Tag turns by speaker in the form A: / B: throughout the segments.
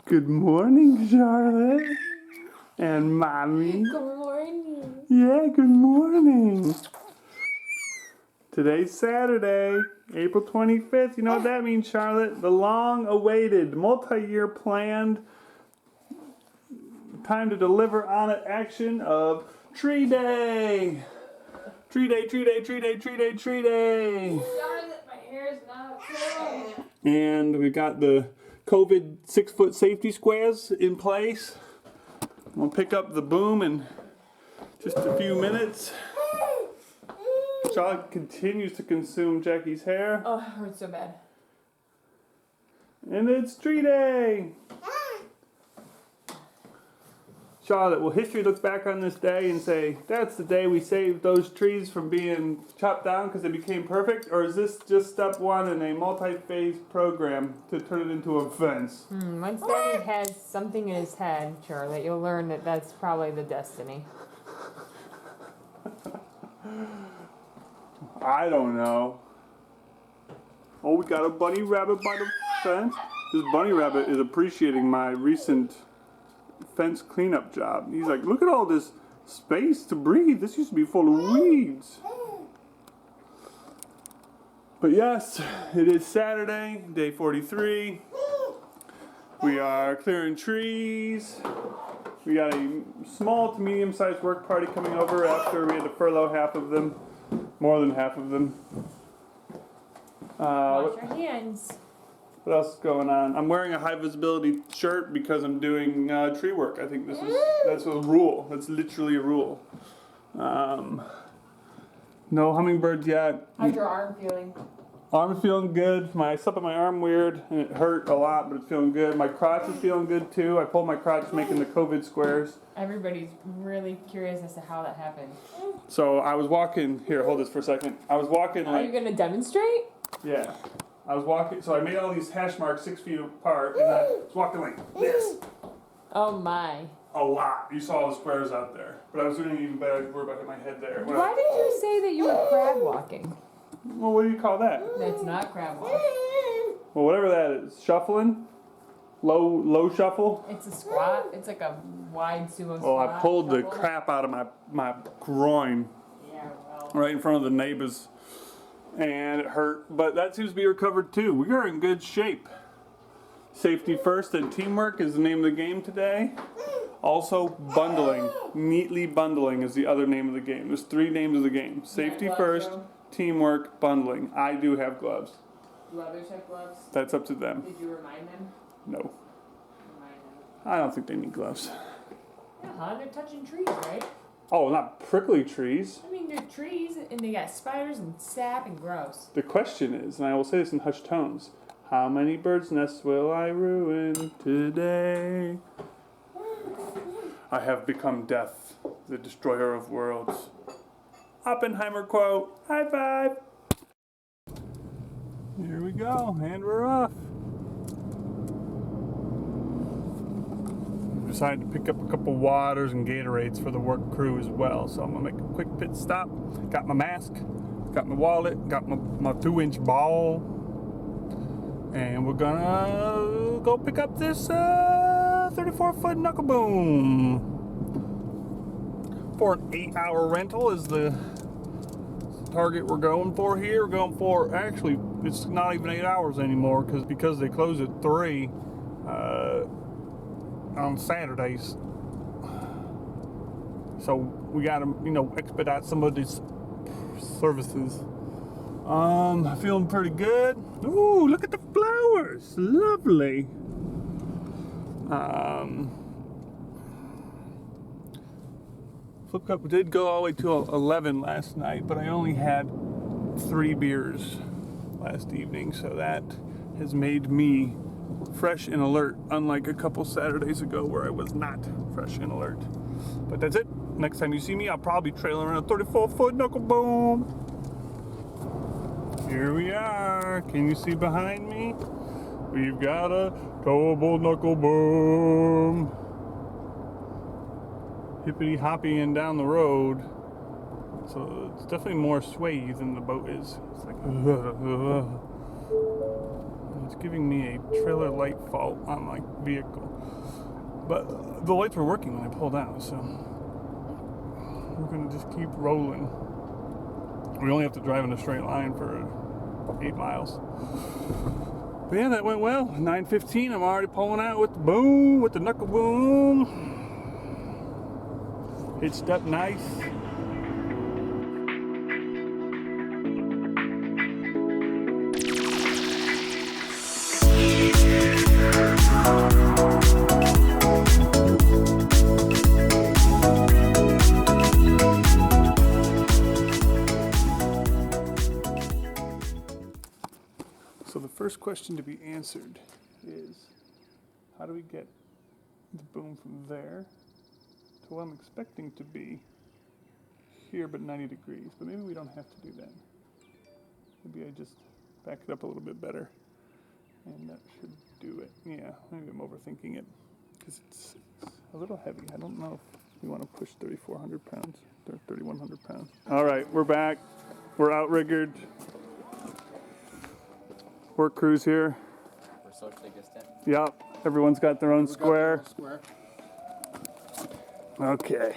A: Good morning, Charlotte. And Mommy.
B: Good morning.
A: Yeah, good morning. Today's Saturday, April 25th. You know what that means, Charlotte? The long-awaited, multi-year planned time to deliver on it action of Tree Day. Tree Day, Tree Day, Tree Day, Tree Day, Tree Day.
B: Charlotte, my hair is not curling.
A: And we got the COVID 6-foot safety squares in place. We'll pick up the boom in just a few minutes. Charlotte continues to consume Jackie's hair.
B: Oh, it hurts so bad.
A: And it's Tree Day! Charlotte, will history look back on this day and say, that's the day we saved those trees from being chopped down because they became perfect? Or is this just step one in a multi-phase program to turn it into a fence?
B: Once Daddy has something in his head, Charlotte, you'll learn that that's probably the destiny.
A: I don't know. Oh, we got a bunny rabbit by the fence. This bunny rabbit is appreciating my recent fence cleanup job. He's like, look at all this space to breathe. This used to be full of weeds. But yes, it is Saturday, day 43. We are clearing trees. We got a small to medium-sized work party coming over after we had to furlough half of them. More than half of them.
B: Wash your hands.
A: What else is going on? I'm wearing a high visibility shirt because I'm doing tree work. I think that's a rule. That's literally a rule. No hummingbirds yet.
B: How's your arm feeling?
A: Arm is feeling good. I slept on my arm weird and it hurt a lot, but it's feeling good. My crotch is feeling good too. I pulled my crotch making the COVID squares.
B: Everybody's really curious as to how that happened.
A: So I was walking. Here, hold this for a second. I was walking
B: Are you going to demonstrate?
A: Yeah. I was walking, so I made all these hash marks 6 feet apart, and I was walking like this.
B: Oh my.
A: A lot. You saw all the squares out there. But I was doing even better. I was worried about hitting my head there.
B: Why did you say that you were crab walking?
A: Well, what do you call that?
B: That's not crab walk.
A: Well, whatever that is. Shuffling? Low shuffle?
B: It's a squat. It's like a wide sumo squat.
A: Oh, I pulled the
B: shuffle.
A: crap out of my groin
B: Yeah, well.
A: right in front of the neighbors. And it hurt. But that seems to be recovered too. We are in good shape. Safety first and teamwork is the name of the game today. Also, bundling. Neatly bundling is the other name of the game. There's 3 names of the game. Safety first, teamwork, bundling. I do have gloves.
B: Do others have gloves?
A: That's up to them.
B: Did you remind them?
A: No.
B: Remind them.
A: I don't think they need gloves.
B: Yeah, they're touching trees, right?
A: Oh, not prickly trees.
B: I mean, they're trees, and they got spiders and sap and gross.
A: The question is, and I will say this in hushed tones, how many birds' nests will I ruin today? I have become death, the destroyer of worlds. Oppenheimer quote, high five. Here we go, and we're off. Decided to pick up a couple waters and Gatorades for the work crew as well. So I'm gonna make a quick pit stop. Got my mask, got my wallet, got my 2-inch ball. And we're gonna go pick up this 34-foot knuckle boom. For an 8-hour rental is the target we're going for here. We're going for, actually, it's not even 8 hours anymore because they close at 3 on Saturdays. So we gotta, expedite some of these services. Feeling pretty good. Ooh, look at the flowers. Lovely. Flip Cup did go all the way to 11 last night, but I only had 3 beers last evening, so that has made me fresh and alert, unlike a couple Saturdays ago where I was not fresh and alert. But that's it. Next time you see me, I'll probably be trailing around a 34-foot knuckle boom. Here we are. Can you see behind me? We've got a towable knuckle boom. Hippity hopping down the road. So it's definitely more sway than the boat is. It's like, It's giving me a trailer light fault on my vehicle. But the lights were working when I pulled out, so we're gonna just keep rolling. We only have to drive in a straight line for 8 miles. But yeah, that went well. 9:15, I'm already pulling out with the boom, with the knuckle boom. Hitched up nice. So the first question to be answered is, how do we get the boom from there to what I'm expecting to be here but 90 degrees? But maybe we don't have to do that. Maybe I just back it up a little bit better and that should do it. Yeah, maybe I'm overthinking it because it's a little heavy. I don't know if we want to push 3,400 pounds or 3,100 pounds. All right, we're back. We're outriggered. Work crews here.
C: We're socially distant.
A: Yep, everyone's got their own square. Okay.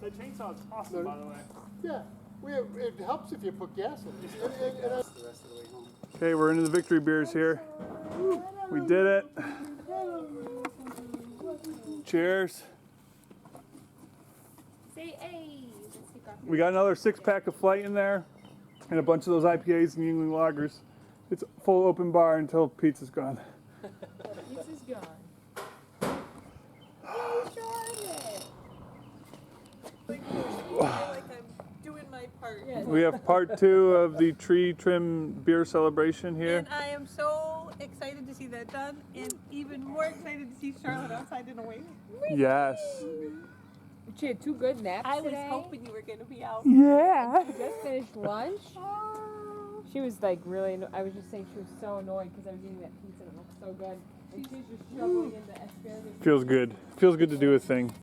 A: That chainsaw is awesome, by the way.
D: Yeah, it helps if you put gas in it.
A: Okay, we're into the victory beers here. We did it. Cheers.
E: Say A. Let's take off.
A: We got another 6-pack of Flight in there, and a bunch of those IPAs and Yingling lagers. It's full open bar until pizza's gone.
B: Pizza's gone.
F: Like I'm doing my part.
A: We have part 2 of the tree trim beer celebration here.
F: And I am so excited to see that done, and even more excited to see Charlotte outside in a wing.
A: Yes.
B: She had 2 good naps
F: I was
B: today.
F: hoping you were going to be out.
A: Yeah.
B: She just finished lunch. She was like really. I was just saying she was so annoyed because I was eating that pizza and it looked so good. And she was just shoveling in the asparagus.
A: Feels good. Feels good to do a thing.